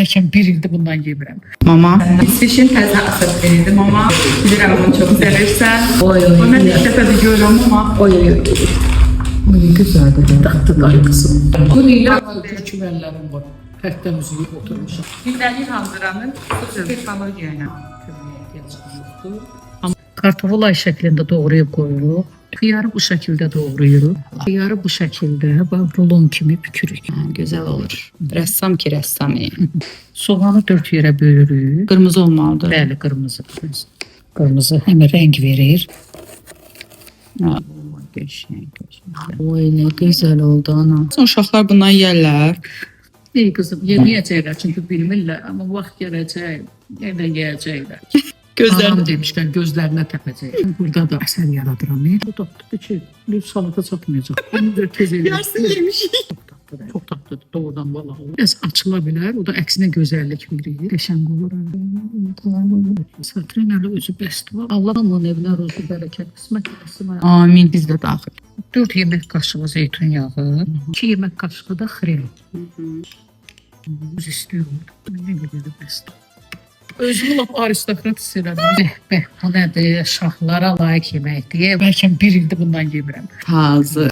Bəlkə bir ildir bundan yemirəm. Mama. İsveçin təzə asad verirdim ama bilirəm onu çok seversən. Oy. Ona bir dəfə də görürəm ama. Oy. Güzeldir. Tatlılar kızım. Bu ilə türkmenlərim var. Həkdən üzülüb oturmuşam. Gündəlik hazıranın texnologiyayla. Kartoful ay şəklində doğrayıb qoyuruq. Xiyarı bu şəkildə doğrayırıq. Xiyarı bu şəkildə rulon kimi bükürük. Güzel olur. Rəssam ki rəssam. Soğanı 4 yerə bölürük. Qırmızı olmalıdır. Bəli, qırmızı. Qırmızı həm rəng verir. Oy ne güzel oldu ana. Uşaqlar bundan yerlər. Ey qızım, yeməyəcəklər çünki bilmirlər, amma vaxt gələcək, yenə yeyəcəklər. Anam demişkən gözlərinə təpəcək. Burada da əsər yaradıram. Bu tatlıdır ki, bir salata çatmayacaq. Onu da tez eləyir. Yarısını yemişik. Çox tatlıdır, doğrudan vallahi. Biraz açıla bilər, o da əksinə gözəllik verir. Qəşəng olur. Satrin əli özü bəst var. Allah onun evinə ruzu bərəkət qismət etsin. Amin biz də daxil. 4 yemək qaşığı zeytunyağı, 2 yemək qaşığı da xrem. Öz istəyirəm. Nə qədər bəst. Özümü lap aristokrat hiss elədim. Bu nədir? Şahlara layiq yeməkdir. Bəlkə bir ildir bundan yemirəm. Hazır.